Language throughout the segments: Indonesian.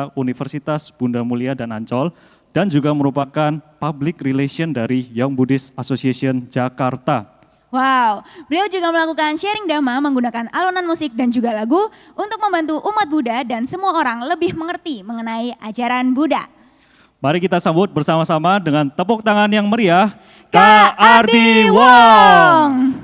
Jakarta, Universitas Bunda Mulia dan Ancol, dan juga merupakan Public Relation dari Young Buddhist Association Jakarta. Wow, beliau juga melakukan sharing dhamma menggunakan alunan musik dan juga lagu untuk membantu umat Buddha dan semua orang lebih mengerti mengenai ajaran Buddha. Mari kita sambut bersama-sama dengan tepuk tangan yang meriah, Kak Ardi Wong.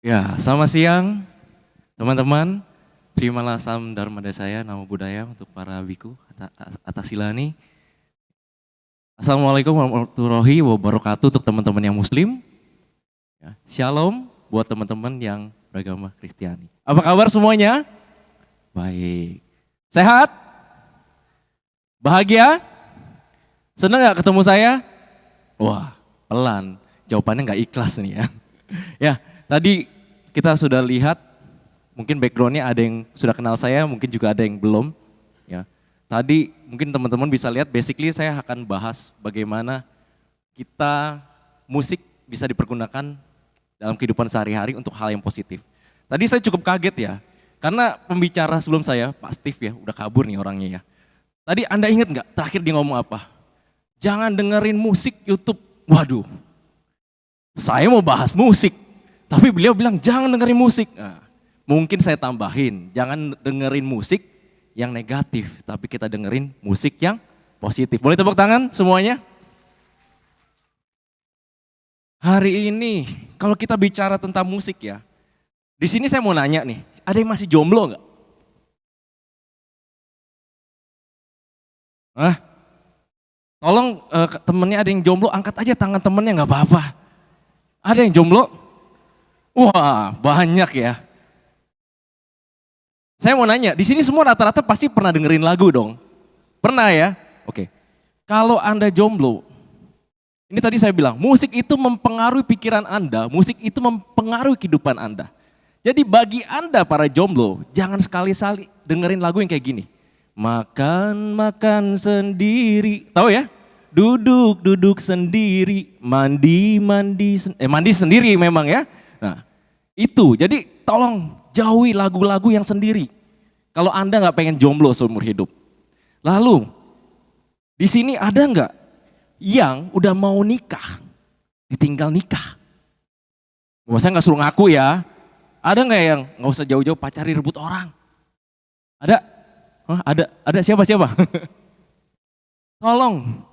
Ya, selamat siang teman-teman. Terimalah salam Dharma dari saya, nama budaya untuk para biku atas silani. Assalamualaikum warahmatullahi wabarakatuh untuk teman-teman yang muslim. Ya, shalom buat teman-teman yang beragama Kristiani. Apa kabar semuanya? Baik. Sehat? Bahagia? Senang gak ketemu saya? Wah, pelan. Jawabannya gak ikhlas nih ya. Ya, tadi kita sudah lihat, mungkin backgroundnya ada yang sudah kenal saya, mungkin juga ada yang belum. Ya, tadi mungkin teman-teman bisa lihat, basically saya akan bahas bagaimana kita musik bisa dipergunakan dalam kehidupan sehari-hari untuk hal yang positif. Tadi saya cukup kaget ya, karena pembicara sebelum saya, Pak Steve ya, udah kabur nih orangnya ya. Tadi Anda ingat nggak terakhir dia ngomong apa? Jangan dengerin musik YouTube. Waduh, saya mau bahas musik. Tapi beliau bilang jangan dengerin musik. Nah, mungkin saya tambahin, jangan dengerin musik yang negatif, tapi kita dengerin musik yang positif. Boleh tepuk tangan semuanya? Hari ini kalau kita bicara tentang musik ya, di sini saya mau nanya nih, ada yang masih jomblo nggak? Hah? Tolong temennya ada yang jomblo, angkat aja tangan temennya nggak apa-apa. Ada yang jomblo? Wah, banyak ya. Saya mau nanya, di sini semua rata-rata pasti pernah dengerin lagu dong? Pernah ya? Oke. Kalau Anda jomblo, ini tadi saya bilang, musik itu mempengaruhi pikiran Anda, musik itu mempengaruhi kehidupan Anda. Jadi bagi Anda para jomblo, jangan sekali-kali dengerin lagu yang kayak gini. Makan sendiri, tahu ya? Duduk sendiri, mandi sendiri memang ya. Nah, itu jadi tolong jauhi lagu-lagu yang sendiri. Kalau Anda nggak pengen jomblo seumur hidup. Lalu, di sini ada nggak yang udah mau nikah, ditinggal nikah? Saya nggak suruh ngaku ya. Ada nggak yang nggak usah jauh-jauh pacari rebut orang? Ada? Hah, ada siapa? Tolong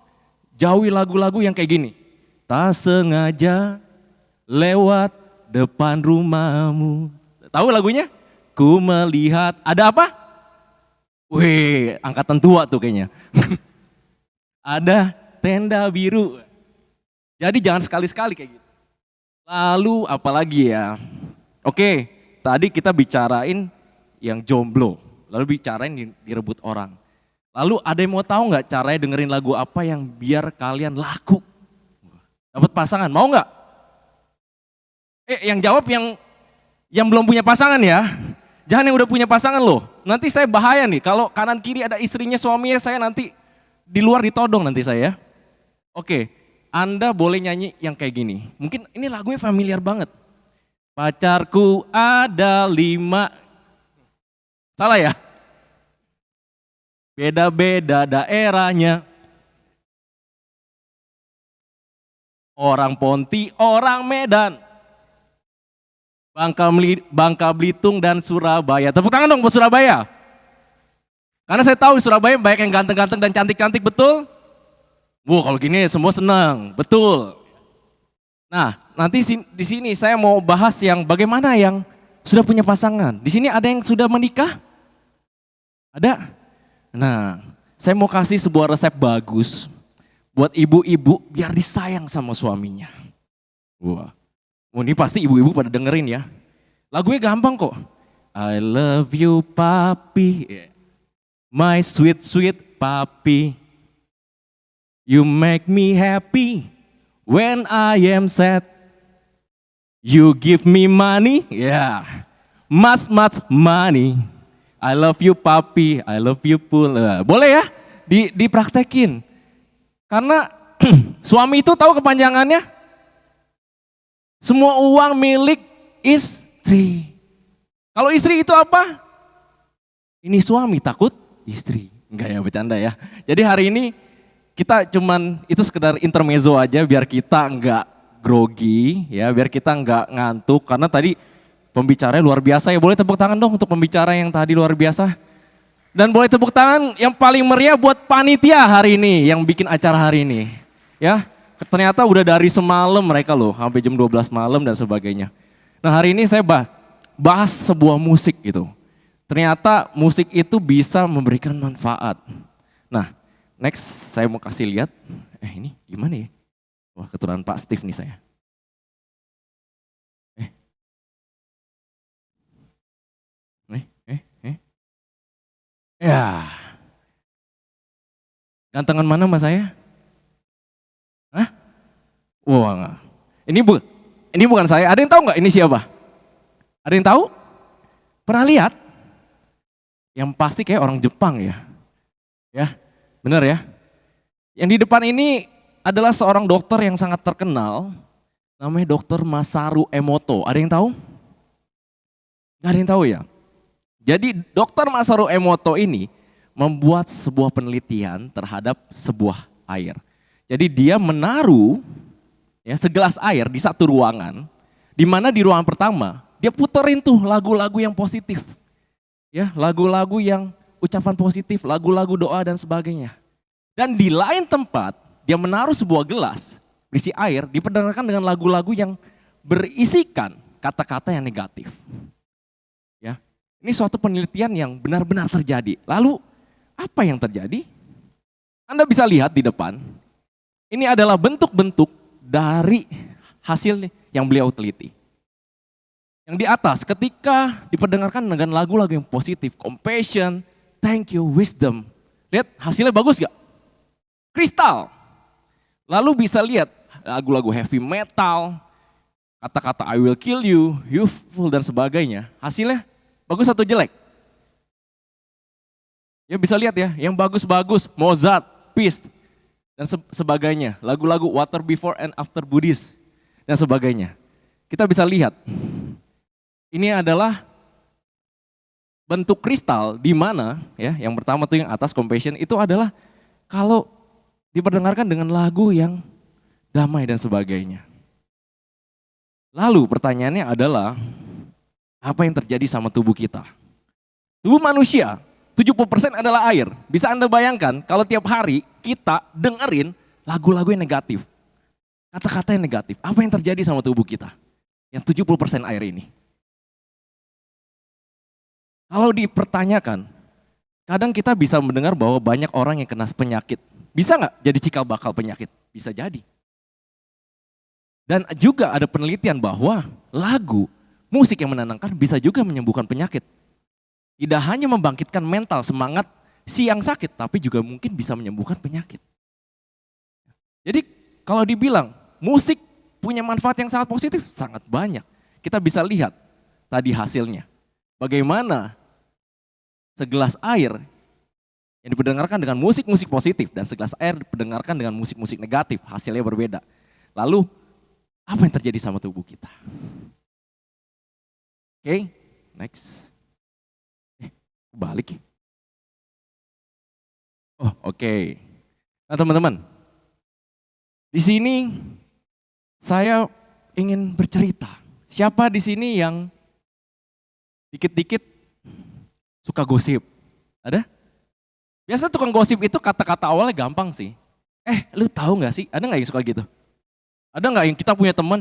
jauhi lagu-lagu yang kayak gini. Tak sengaja lewat depan rumahmu. Tahu lagunya? Ku melihat, ada apa? Wih, angkatan tua tuh kayaknya. Ada tenda biru. Jadi jangan sekali-sekali kayak gitu. Lalu apalagi ya? Oke, tadi kita bicarain yang jomblo. Lalu bicarain direbut orang. Lalu ada yang mau tahu nggak caranya dengerin lagu apa yang biar kalian laku? Dapat pasangan, mau nggak? Yang jawab yang belum punya pasangan ya. Jangan yang udah punya pasangan loh. Nanti saya bahaya nih, kalau kanan kiri ada istrinya, suaminya, saya nanti di luar ditodong nanti saya. Oke, Anda boleh nyanyi yang kayak gini. Mungkin ini lagunya familiar banget. Pacarku ada 5. Salah ya? Beda-beda daerahnya. Orang Ponti, orang Medan. Bangka Belitung dan Surabaya. Tepuk tangan dong buat Surabaya. Karena saya tahu di Surabaya banyak yang ganteng-ganteng dan cantik-cantik, betul? Wah, kalau gini semua senang, betul. Nah, nanti di sini saya mau bahas yang bagaimana yang sudah punya pasangan. Di sini ada yang sudah menikah? Ada? Nah, saya mau kasih sebuah resep bagus buat ibu-ibu biar disayang sama suaminya. Wah, ini pasti ibu-ibu pada dengerin ya. Lagunya gampang kok. I love you papi, my sweet sweet papi. You make me happy when I am sad. You give me money, yeah, much money. I love you papi, I love you pul. Boleh ya dipraktekin. Karena suami itu tahu kepanjangannya. Semua uang milik istri. Kalau istri itu apa? Ini suami takut istri. Enggak ya, bercanda ya. Jadi hari ini kita cuman itu sekedar intermezzo aja biar kita enggak grogi ya, biar kita enggak ngantuk karena tadi pembicaranya luar biasa ya. Boleh tepuk tangan dong untuk pembicara yang tadi luar biasa. Dan boleh tepuk tangan yang paling meriah buat panitia hari ini yang bikin acara hari ini. Ya, ternyata udah dari semalam mereka loh, sampai jam 12 malam dan sebagainya. Nah, hari ini saya bahas sebuah musik gitu. Ternyata musik itu bisa memberikan manfaat. Nah, next saya mau kasih lihat, ini gimana ya? Wah, keturunan Pak Steve nih saya. Ya, gantengan mana mas saya? Hah? Wah, enggak. Ini bukan saya. Ada yang tahu nggak ini siapa? Ada yang tahu? Pernah lihat? Yang pasti kayak orang Jepang ya. Ya, benar ya. Yang di depan ini adalah seorang dokter yang sangat terkenal, namanya Dokter Masaru Emoto. Ada yang tahu? Gak ada yang tahu ya? Jadi Dokter Masaru Emoto ini membuat sebuah penelitian terhadap sebuah air. Jadi dia menaruh ya, segelas air di satu ruangan, di mana di ruangan pertama dia puterin tuh lagu-lagu yang positif. Ya, lagu-lagu yang ucapan positif, lagu-lagu doa dan sebagainya. Dan di lain tempat dia menaruh sebuah gelas berisi air, diperdengarkan dengan lagu-lagu yang berisikan kata-kata yang negatif. Ya, ini suatu penelitian yang benar-benar terjadi. Lalu apa yang terjadi? Anda bisa lihat di depan, ini adalah bentuk-bentuk dari hasil yang beliau teliti. Yang di atas ketika diperdengarkan dengan lagu-lagu yang positif, compassion, thank you, wisdom. Lihat hasilnya bagus gak? Kristal. Lalu bisa lihat lagu-lagu heavy metal, kata-kata I will kill you, youthful dan sebagainya. Hasilnya bagus atau jelek? Ya bisa lihat ya, yang bagus-bagus, Mozart, Peace, dan sebagainya. Lagu-lagu Water Before and After Buddhist, dan sebagainya. Kita bisa lihat, ini adalah bentuk kristal di mana ya, yang pertama tuh yang atas compassion itu adalah kalau diperdengarkan dengan lagu yang damai dan sebagainya. Lalu pertanyaannya adalah, apa yang terjadi sama tubuh kita? Tubuh manusia 70% adalah air. Bisa Anda bayangkan kalau tiap hari kita dengerin lagu-lagu yang negatif. Kata-kata yang negatif. Apa yang terjadi sama tubuh kita? Yang 70% air ini. Kalau dipertanyakan, kadang kita bisa mendengar bahwa banyak orang yang kena penyakit. Bisa nggak jadi cikal bakal penyakit? Bisa jadi. Dan juga ada penelitian bahwa lagu, musik yang menenangkan bisa juga menyembuhkan penyakit. Tidak hanya membangkitkan mental semangat si yang sakit, tapi juga mungkin bisa menyembuhkan penyakit. Jadi kalau dibilang musik punya manfaat yang sangat positif, sangat banyak. Kita bisa lihat tadi hasilnya. Bagaimana segelas air yang diperdengarkan dengan musik-musik positif dan segelas air diperdengarkan dengan musik-musik negatif, hasilnya berbeda. Lalu apa yang terjadi sama tubuh kita? Oke, next. Balik. Oh, oke. Nah, teman-teman. Di sini saya ingin bercerita. Siapa di sini yang dikit-dikit suka gosip? Ada? Biasa tukang gosip itu kata-kata awalnya gampang sih. Lu tahu nggak sih? Ada nggak yang suka gitu? Ada nggak yang kita punya teman?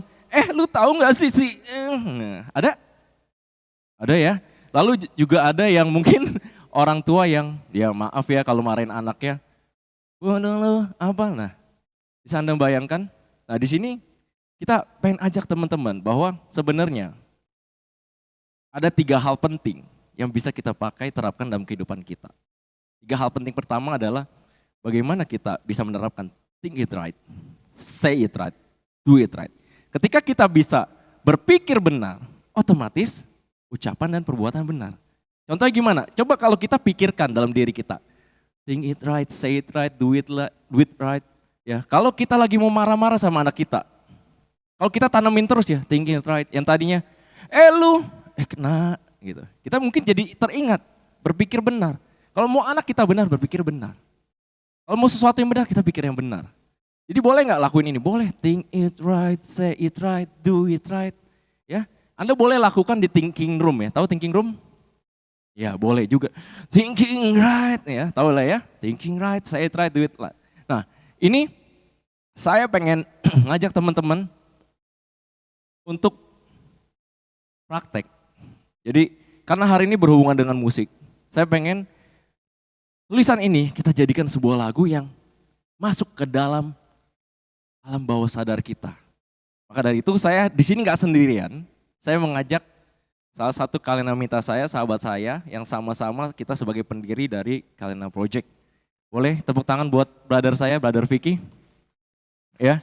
Lu tahu nggak sih? Ada? Ada ya. Lalu juga ada yang mungkin orang tua yang, ya maaf ya kalau marahin anaknya. Waduh apa? Nah, bisa Anda bayangkan? Nah di sini kita pengen ajak teman-teman bahwa sebenarnya ada 3 hal penting yang bisa kita pakai terapkan dalam kehidupan kita. 3 hal penting pertama adalah bagaimana kita bisa menerapkan think it right, say it right, do it right. Ketika kita bisa berpikir benar, otomatis ucapan dan perbuatan benar. Contohnya gimana? Coba kalau kita pikirkan dalam diri kita. Think it right, say it right, do it right. Ya, kalau kita lagi mau marah-marah sama anak kita. Kalau kita tanemin terus ya, thinking it right. Yang tadinya, kena gitu. Kita mungkin jadi teringat, berpikir benar. Kalau mau anak kita benar, berpikir benar. Kalau mau sesuatu yang benar, kita pikir yang benar. Jadi boleh nggak lakuin ini? Boleh. Think it right, say it right, do it right. Ya, Anda boleh lakukan di thinking room ya. Tahu thinking room? Ya boleh juga. Thinking right ya, tahu lah ya. Thinking right, say it right, do it right. Nah ini saya pengen ngajak teman-teman untuk praktek. Jadi karena hari ini berhubungan dengan musik, saya pengen tulisan ini kita jadikan sebuah lagu yang masuk ke dalam alam bawah sadar kita. Maka dari itu saya di sini nggak sendirian. Saya mengajak salah satu Kalena Mita saya, sahabat saya, yang sama-sama kita sebagai pendiri dari Kalena Project. Boleh tepuk tangan buat brother saya, brother Vicky. Ya.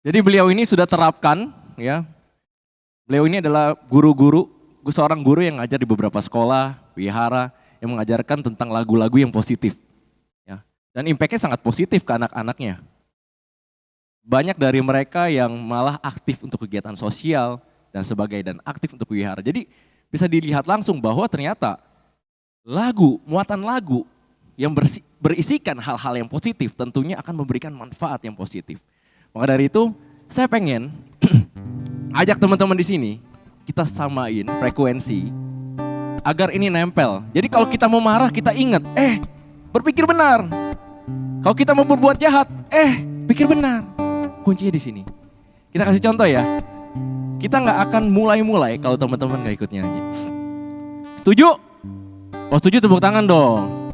Jadi beliau ini sudah terapkan, ya. Beliau ini adalah seorang guru yang ngajar di beberapa sekolah, wihara, yang mengajarkan tentang lagu-lagu yang positif. Ya. Dan impact-nya sangat positif ke anak-anaknya. Banyak dari mereka yang malah aktif untuk kegiatan sosial, dan sebagainya, dan aktif untuk wihara. Jadi bisa dilihat langsung bahwa ternyata muatan lagu yang berisikan hal-hal yang positif tentunya akan memberikan manfaat yang positif. Maka dari itu saya pengen ajak teman-teman di sini kita samain frekuensi agar ini nempel. Jadi kalau kita mau marah kita ingat, berpikir benar. Kalau kita mau berbuat jahat, pikir benar. Kuncinya di sini. Kita kasih contoh ya. Kita nggak akan mulai-mulai kalau teman-teman nggak ikut nyanyi. Setuju? Oh setuju tepuk tangan dong.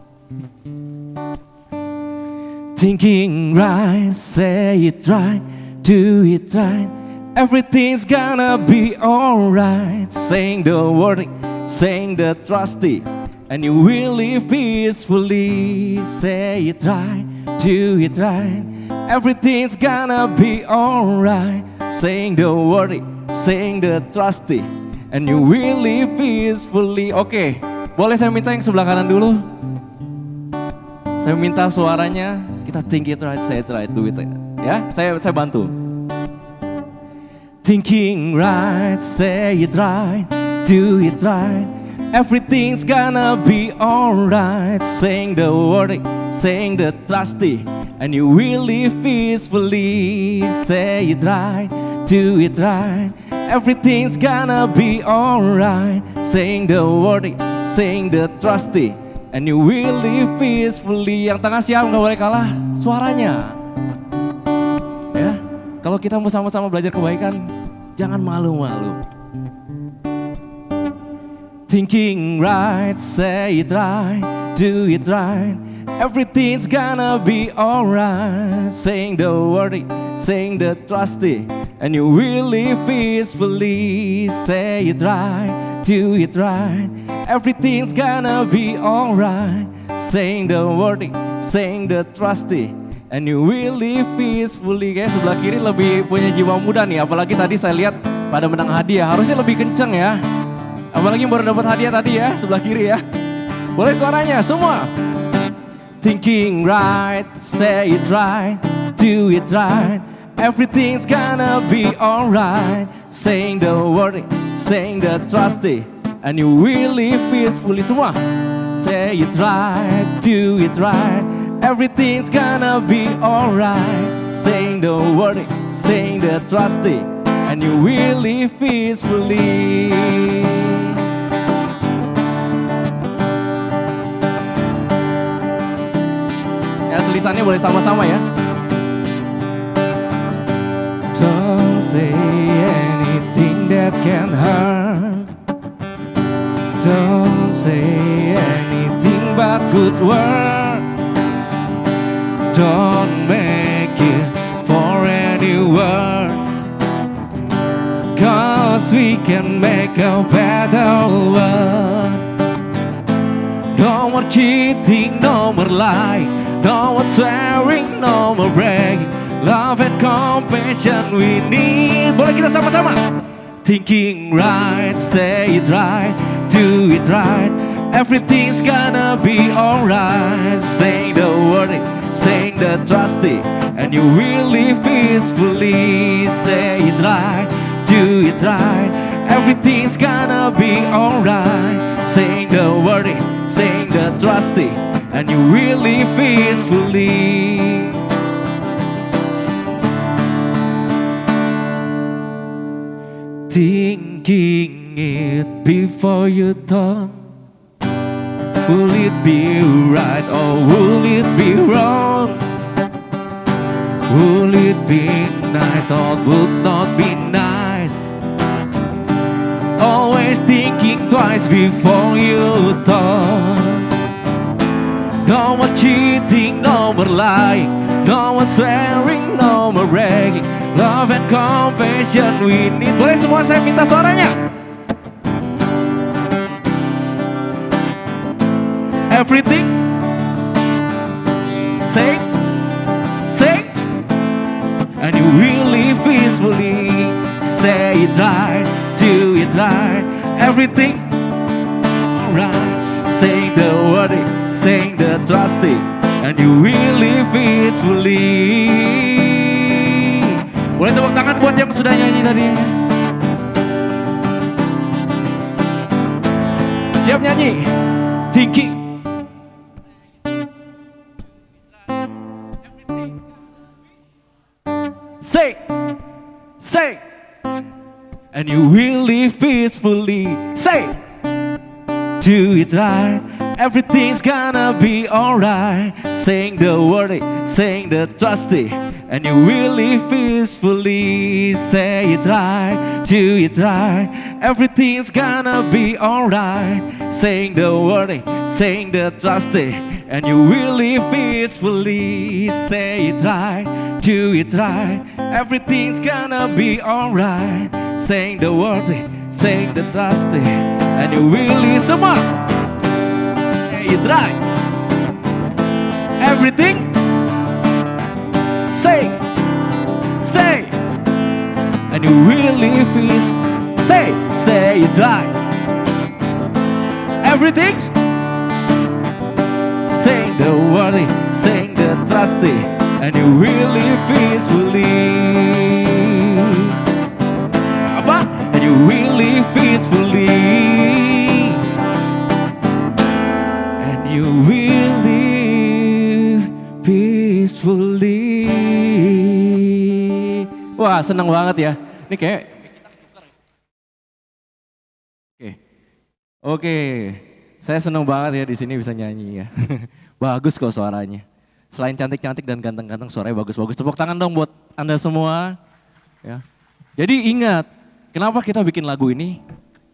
Thinking right, say it right, do it right. Everything's gonna be alright. Saying the word, saying the trusty, and you will live peacefully. Say it right, do it right. Everything's gonna be alright. Saying the word, saying the trusty, and you will live peacefully. Oke, boleh saya minta yang sebelah kanan dulu? Saya minta suaranya, kita think it right, say it right, do it right. Ya, saya bantu. Thinking right, say it right, do it right. Everything's gonna be alright. Saying the word, saying the trusty, and you will live peacefully. Say it right, do it right. Everything's gonna be alright. Saying the word, saying the trusty, and you will live peacefully. Yang tengah siap nggak boleh kalah suaranya. Ya, kalau kita mau sama-sama belajar kebaikan, jangan malu-malu. Thinking right, say it right, do it right. Everything's gonna be alright. Saying the word, saying the trusty, and you will live peacefully. Say it right, do it right. Everything's gonna be alright. Saying the word, saying the trusty, and you will live peacefully. Kayak sebelah kiri lebih punya jiwa muda nih. Apalagi tadi saya lihat pada menang hadiah. Harusnya lebih kenceng ya. Apalagi baru dapat hadiah tadi ya, sebelah kiri ya. Boleh suaranya semua. Thinking right, say it right, do it right. Everything's gonna be alright. Saying the word, saying the trusty, and you will live peacefully. Semua. Say it right, do it right. Everything's gonna be alright. Saying the word, saying the trusty, and you will live peacefully. Ya, tulisannya boleh sama-sama ya. Don't say anything that can hurt. Don't say anything but good word. Don't make it for anyone, 'cause we can make a better world. No more cheating, no more lying, no more swearing, no more bragging. Love and compassion we need. Boleh kita sama-sama? Thinking right, say it right, do it right. Everything's gonna be alright. Saying the word, saying the trusty, and you will live peacefully. Say it right, do it right. Everything's gonna be alright. Saying the word, saying the trusty, and you will live peacefully. Thinking it before you talk. Will it be right or will it be wrong? Will it be nice or would not be nice? Always thinking twice before you talk. No more cheating, no more lying, no more swearing, no more bragging. Love and compassion we need. Boleh semua saya minta suaranya? Everything, say, and you will live peacefully. Say it right, do it right. Everything, alright. Saying the word, saying the trusty, and you will live peacefully. Boleh tepuk tangan buat yang sudah nyanyi tadi. Siap nyanyi? Thinking. Say, and you will live peacefully. Say, do it right. Everything's gonna be alright. Saying the word, saying the trusty, and you will live peacefully. Say it right, do it right. Everything's gonna be alright. Saying the word, saying the trusty, and you will live peacefully. Say it right, do it right. Everything's gonna be alright. Saying the word, saying the trusty, and you will live. Semua. Say it right. Everything. Say, and you will live peace. Say it right. Everything's. Saying the word, saying the trusty, and you will live peacefully. Apa? And you will live peacefully. And you will live peacefully. Wah, senang banget ya. Ini kayak Oke. saya senang banget ya di sini bisa nyanyi ya. Bagus kok suaranya. Selain cantik-cantik dan ganteng-ganteng, suaranya bagus-bagus. Tepuk tangan dong buat Anda semua. Ya. Jadi ingat, kenapa kita bikin lagu ini?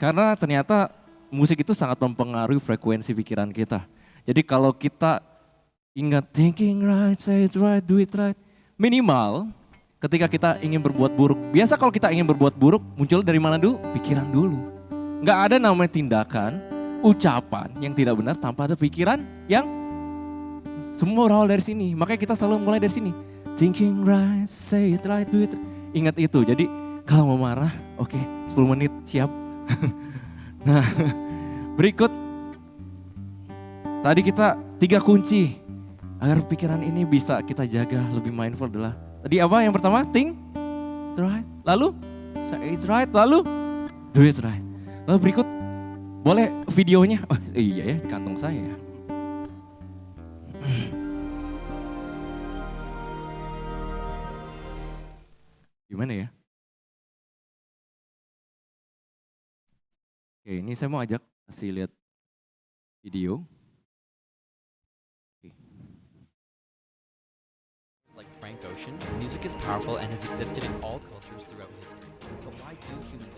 Karena ternyata musik itu sangat mempengaruhi frekuensi pikiran kita. Jadi kalau kita ingat thinking right, say it right, do it right. Minimal ketika kita ingin berbuat buruk. Biasa kalau kita ingin berbuat buruk muncul dari mana dulu? Pikiran dulu. Nggak ada namanya tindakan, ucapan yang tidak benar tanpa ada pikiran yang semua berawal dari sini. Makanya kita selalu mulai dari sini. Thinking right, say it right, do it right. Ingat itu. Jadi kalau mau marah, oke, 10 menit siap. Nah, berikut. Tadi kita 3 kunci agar pikiran ini bisa kita jaga lebih mindful adalah. Tadi apa yang pertama? Think it right. Lalu say it right. Lalu do it right. Lalu berikut, boleh videonya? Oh iya ya, di kantong saya ya. Gimana ya? Oke, ini saya mau ajak kasih lihat video. Like Frank Ocean, music is powerful and has existed in all cultures throughout history. But why do humans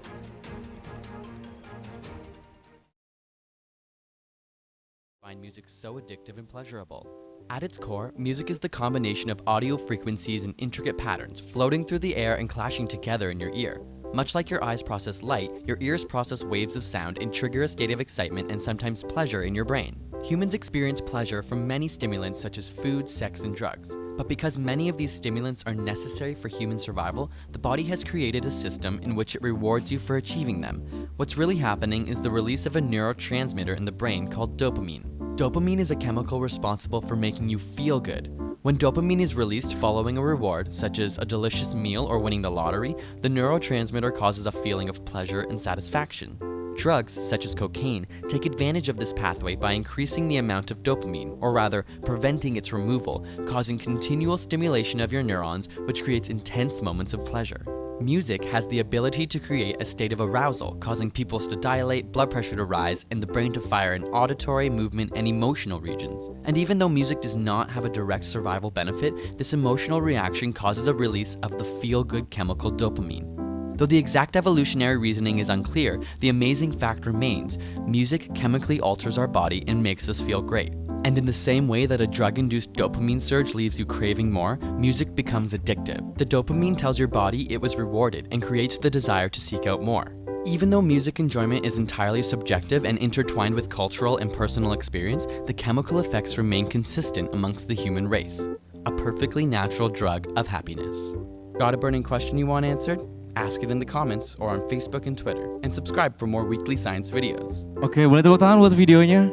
find music so addictive and pleasurable? At its core, music is the combination of audio frequencies and intricate patterns floating through the air and clashing together in your ear. Much like your eyes process light, your ears process waves of sound and trigger a state of excitement and sometimes pleasure in your brain. Humans experience pleasure from many stimulants such as food, sex, and drugs. But because many of these stimulants are necessary for human survival, the body has created a system in which it rewards you for achieving them. What's really happening is the release of a neurotransmitter in the brain called dopamine. Dopamine is a chemical responsible for making you feel good. When dopamine is released following a reward, such as a delicious meal or winning the lottery, the neurotransmitter causes a feeling of pleasure and satisfaction. Drugs, such as cocaine, take advantage of this pathway by increasing the amount of dopamine, or rather, preventing its removal, causing continual stimulation of your neurons, which creates intense moments of pleasure. Music has the ability to create a state of arousal, causing pupils to dilate, blood pressure to rise, and the brain to fire in auditory, movement, and emotional regions. And even though music does not have a direct survival benefit, this emotional reaction causes a release of the feel-good chemical dopamine. Though the exact evolutionary reasoning is unclear, the amazing fact remains: music chemically alters our body and makes us feel great. And in the same way that a drug-induced dopamine surge leaves you craving more, music becomes addictive. The dopamine tells your body it was rewarded and creates the desire to seek out more. Even though music enjoyment is entirely subjective and intertwined with cultural and personal experience, the chemical effects remain consistent amongst the human race. A perfectly natural drug of happiness. Got a burning question you want answered? Ask it in the comments or on Facebook and Twitter, and subscribe for more weekly science videos. Oke, boleh tepuk tangan buat videonya.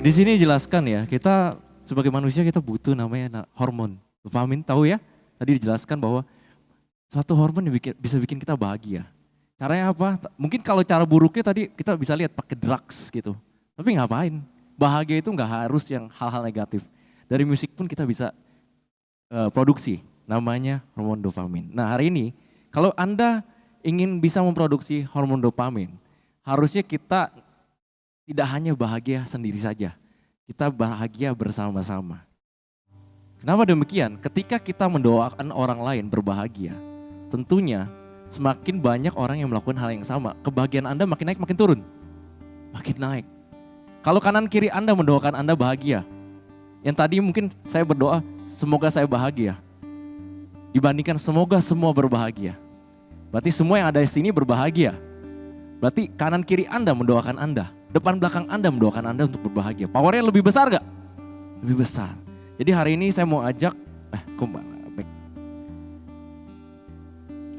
Di sini jelaskan ya, kita sebagai manusia kita butuh namanya hormon dopamin, tahu ya? Tadi dijelaskan bahwa suatu hormon yang bisa bikin kita bahagia. Caranya apa? Mungkin kalau cara buruknya tadi kita bisa lihat pakai drugs gitu. Tapi ngapain? Bahagia itu nggak harus yang hal-hal negatif. Dari musik pun kita bisa produksi, namanya hormon dopamin. Nah hari ini kalau Anda ingin bisa memproduksi hormon dopamin, harusnya kita tidak hanya bahagia sendiri saja, kita bahagia bersama-sama. Kenapa demikian? Ketika kita mendoakan orang lain berbahagia, tentunya semakin banyak orang yang melakukan hal yang sama, kebahagiaan Anda makin naik, makin turun. Makin naik. Kalau kanan kiri Anda mendoakan Anda bahagia, yang tadi mungkin saya berdoa, semoga saya bahagia. Dibandingkan semoga semua berbahagia. Berarti semua yang ada di sini berbahagia. Berarti kanan kiri Anda mendoakan Anda. Depan belakang Anda mendoakan Anda untuk berbahagia. Powernya lebih besar gak? Lebih besar. Jadi hari ini saya mau ajak,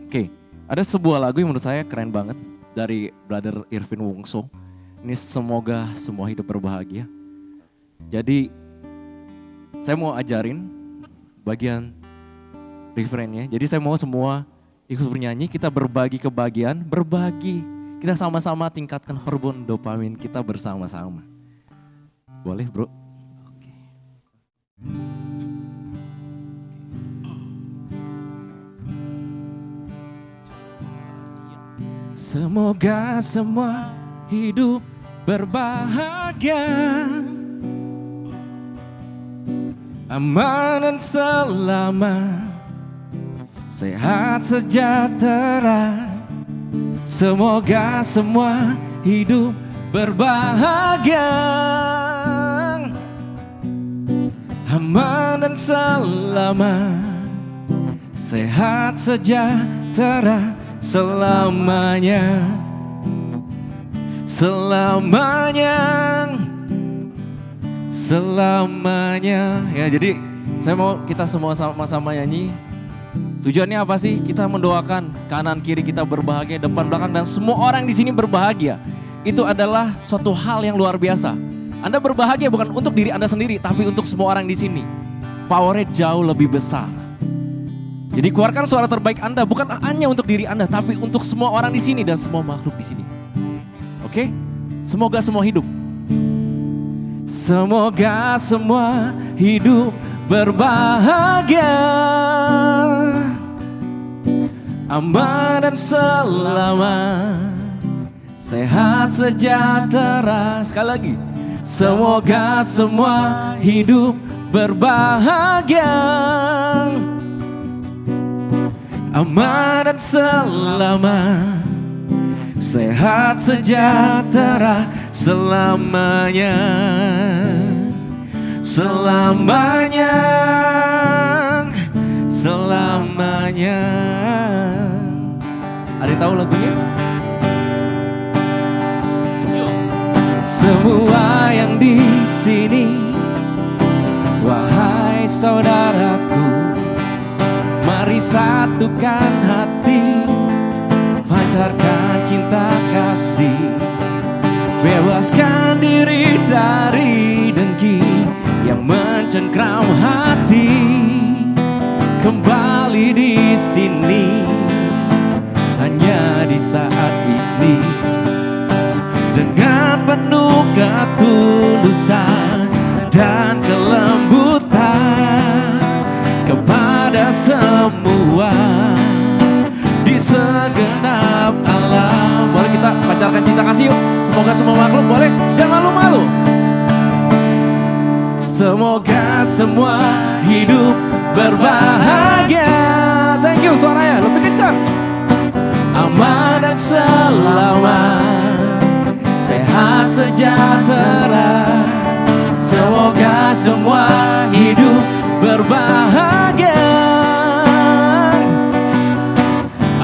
Oke, ada sebuah lagu yang menurut saya keren banget dari Brother Irvin Wongso. Ini semoga semua hidup berbahagia. Jadi saya mau ajarin bagian refrainnya. Jadi saya mau semua ikut bernyanyi, kita berbagi kebahagiaan, berbagi. Kita sama-sama tingkatkan hormon dopamin kita bersama-sama. Boleh bro? Oke. Semoga semua hidup berbahagia, aman dan selamat, sehat sejahtera. Semoga semua hidup berbahagia, aman dan selamat, sehat sejahtera selamanya. Selamanya, selamanya. Ya, jadi saya mau kita semua sama-sama nyanyi. Tujuannya apa sih? Kita mendoakan kanan kiri kita berbahagia, depan belakang dan semua orang di sini berbahagia. Itu adalah suatu hal yang luar biasa. Anda berbahagia bukan untuk diri Anda sendiri, tapi untuk semua orang di sini. Powernya jauh lebih besar. Jadi keluarkan suara terbaik Anda bukan hanya untuk diri Anda, tapi untuk semua orang di sini dan semua makhluk di sini. Oke? Semoga semua hidup. Semoga semua hidup berbahagia, aman dan selamat, sehat sejahtera. Sekali lagi. Semoga semua hidup berbahagia, aman dan selamat, sehat sejahtera selamanya. Selamanya, selamanya. Ada yang tahu lagunya? Semua yang di sini, wahai saudaraku, mari satukan hati, pancarkan cinta kasih, bebaskan diri dari dengki yang mencengkram hati. Kembali di sini, hanya di saat ini, dengan penuh ketulusan dan kelembutan kepada semua di segenap alam. Boleh kita pancarkan cinta kasih yuk. Semoga semua makhluk boleh, jangan malu-malu. Semoga semua hidup berbahagia. Thank you, suaranya lebih kencang. Aman dan selamat, sehat sejahtera. Semoga semua hidup berbahagia,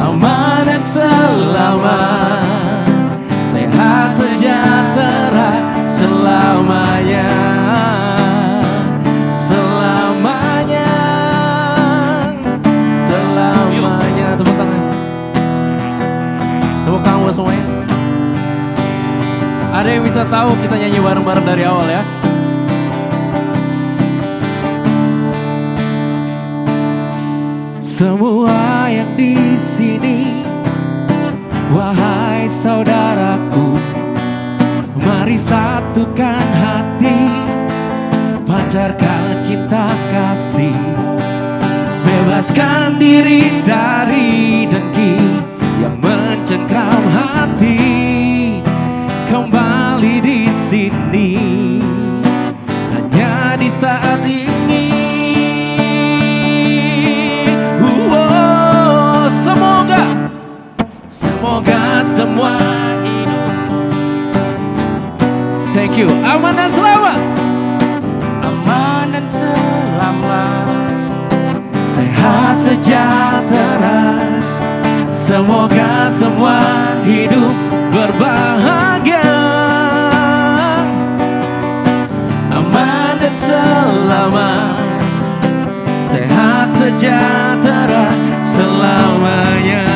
aman dan selamat, sehat sejahtera selamanya. Selamanya, selamanya. Tepuk tangan. Tepuk tangan buat semuanya. Ada yang bisa tahu kita nyanyi bareng-bareng dari awal ya? Semua yang di sini, wahai saudaraku, mari satukan hati, pancarkan cinta kasih, bebaskan diri dari dengki yang mencengkram hati. Kembali di sini, hanya di saat ini. Semoga semua hidup. Thank you. Aman dan selamat. Aman dan selamat, sehat sejahtera. Semoga semua hidup berbahagia, aman dan selamat, sehat sejahtera selamanya.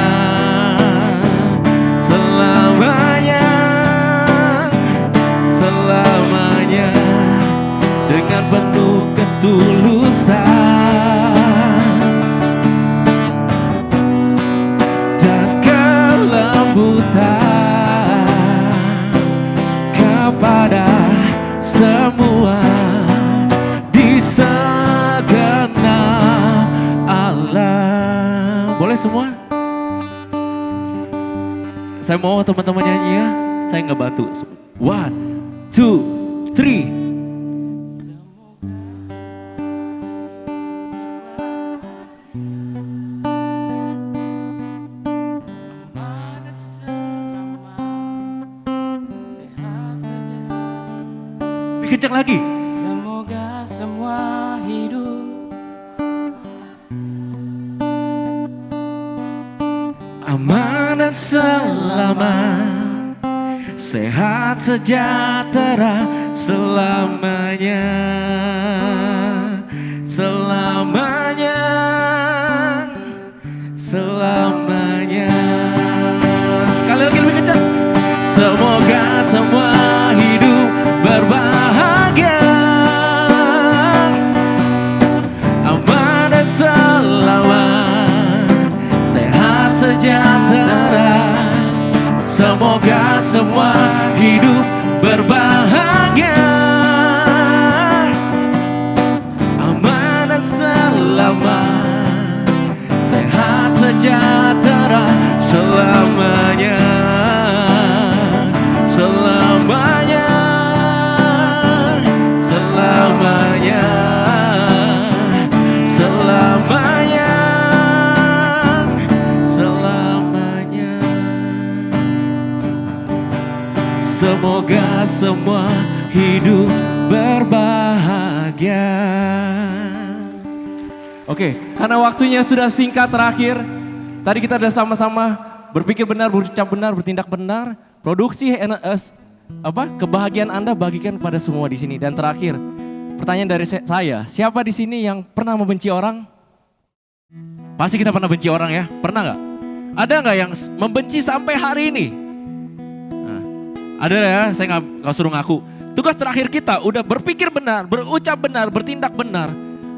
Selamanya, selamanya, dengan penuh ketulusan dan kelembutan kepada semua di segenap alam. Boleh semua? Saya mau teman-teman nyanyi ya, saya nggak bantu. 1, 2, 3. Lebih kencang lagi. Semoga semua hidup Aman dan selamat, sehat sejahtera selamanya, selamanya, selamanya. Sekali lagi lebih kencang. Semoga semua hidup berbahagia, aman dan selamat, sehat sejahtera. Semoga semua hidup berbahagia, aman dan selamat, sehat sejahtera selamanya, selamanya, selamanya, selamanya, selamanya. Semoga semua hidup berbahagia. Oke, karena waktunya sudah singkat terakhir. Tadi kita sudah sama-sama berpikir benar, berucap benar, bertindak benar. Produksi kebahagiaan Anda bagikan pada semua di sini. Dan terakhir, pertanyaan dari saya, siapa di sini yang pernah membenci orang? Pasti kita pernah benci orang ya, pernah nggak? Ada nggak yang membenci sampai hari ini? Nah, ada ya, saya nggak suruh ngaku. Tugas terakhir kita udah berpikir benar, berucap benar, bertindak benar,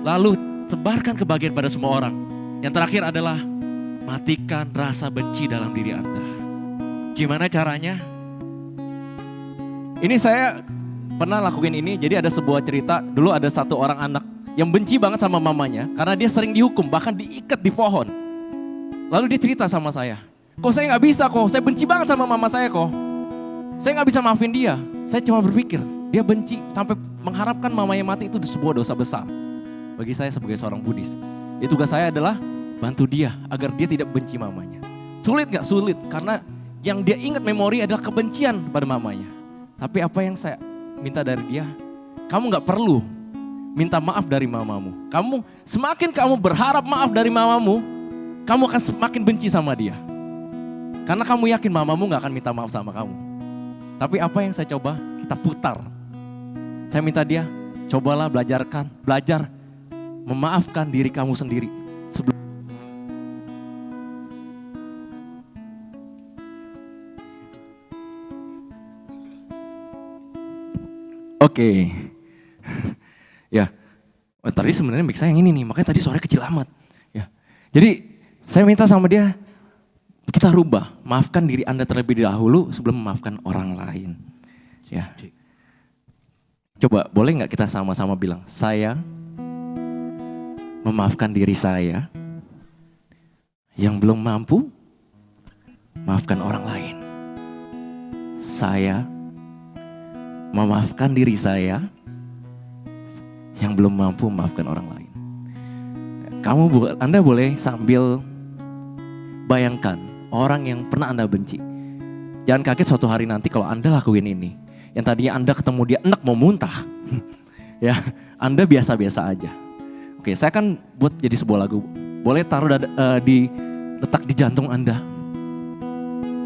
lalu sebarkan kebahagiaan pada semua orang. Yang terakhir adalah matikan rasa benci dalam diri Anda. Gimana caranya? Ini saya pernah lakuin ini, jadi ada sebuah cerita, dulu ada satu orang anak yang benci banget sama mamanya karena dia sering dihukum, bahkan diikat di pohon. Lalu dia cerita sama saya, kok saya nggak bisa kok, saya benci banget sama mama saya kok. Saya nggak bisa maafin dia, saya cuma berpikir, dia benci sampai mengharapkan mamanya mati itu sebuah dosa besar. Bagi saya sebagai seorang Buddhis, tugas saya adalah bantu dia agar dia tidak benci mamanya. Sulit gak? Sulit, karena yang dia ingat memori adalah kebencian pada mamanya. Tapi apa yang saya minta dari dia, kamu gak perlu minta maaf dari mamamu. Semakin kamu berharap maaf dari mamamu, kamu akan semakin benci sama dia. Karena kamu yakin mamamu gak akan minta maaf sama kamu. Tapi apa yang saya coba, kita putar. Saya minta dia, cobalah belajar memaafkan diri kamu sendiri. Oke. Ya. Tadi sebenarnya mic saya yang ini nih, makanya tadi suaranya kecil amat. Ya. Jadi saya minta sama dia, kita rubah, maafkan diri Anda terlebih dahulu sebelum memaafkan orang lain. Ya. Coba boleh nggak kita sama-sama bilang, saya memaafkan diri saya yang belum mampu maafkan orang lain. Saya memaafkan diri saya yang belum mampu memaafkan orang lain. Anda boleh sambil bayangkan orang yang pernah Anda benci. Jangan kaget suatu hari nanti kalau Anda lakuin ini. Yang tadinya Anda ketemu dia enak mau muntah. Ya, Anda biasa-biasa aja. Oke, saya akan buat jadi sebuah lagu. Boleh taruh letak di jantung Anda.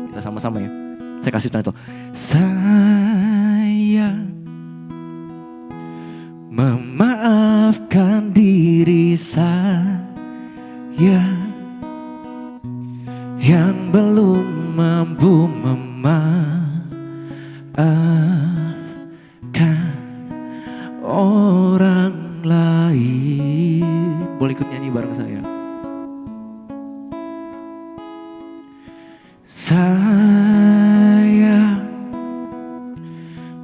Kita sama-sama ya. Saya kasih contoh. Saya memaafkan diri saya yang belum mampu memaafkan orang lain. Boleh ikut nyanyi bareng saya. Saya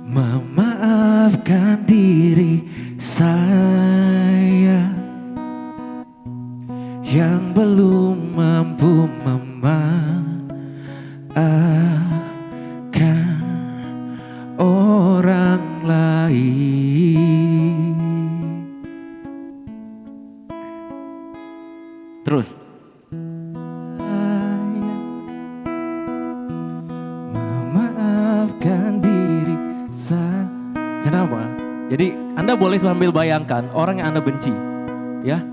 memaafkan diri saya yang belum mampu memaafkan terus. Memaafkan diri saya. Kenapa? Jadi Anda boleh sambil bayangkan orang yang Anda benci. Ya,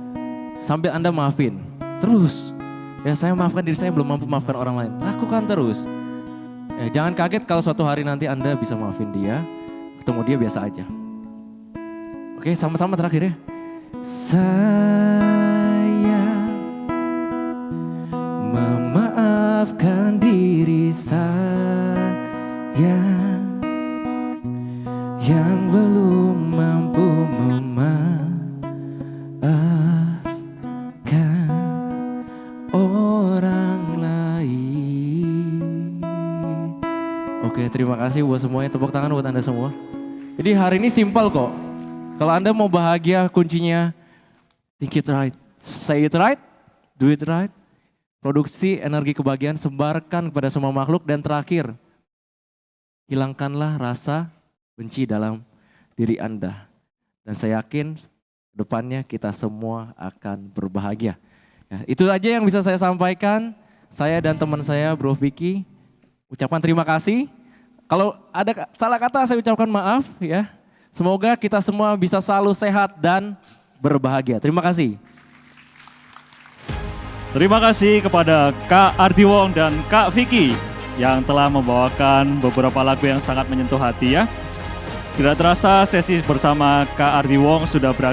sambil Anda maafin. Terus. Ya, saya maafkan diri saya, belum mampu maafkan orang lain. Lakukan terus. Ya, jangan kaget kalau suatu hari nanti Anda bisa maafin dia, ketemu dia biasa aja. Oke, sama-sama terakhir ya. Saya memaafkan diri saya yang belum mampu memaafkan orang lain. Oke, terima kasih buat semuanya. Tepuk tangan buat Anda semua. Jadi hari ini simpel kok. Kalau Anda mau bahagia, kuncinya think it right, say it right, do it right. Produksi energi kebahagiaan, sebarkan kepada semua makhluk. Dan terakhir, hilangkanlah rasa benci dalam diri Anda. Dan saya yakin depannya kita semua akan berbahagia. Ya, itu aja yang bisa saya sampaikan. Saya dan teman saya, Bro Vicky, ucapkan terima kasih. Kalau ada salah kata saya ucapkan maaf ya. Semoga kita semua bisa selalu sehat dan berbahagia. Terima kasih. Terima kasih kepada Kak Ardi Wong dan Kak Vicky yang telah membawakan beberapa lagu yang sangat menyentuh hati ya. Tidak terasa sesi bersama Kak Ardi Wong sudah berakhir.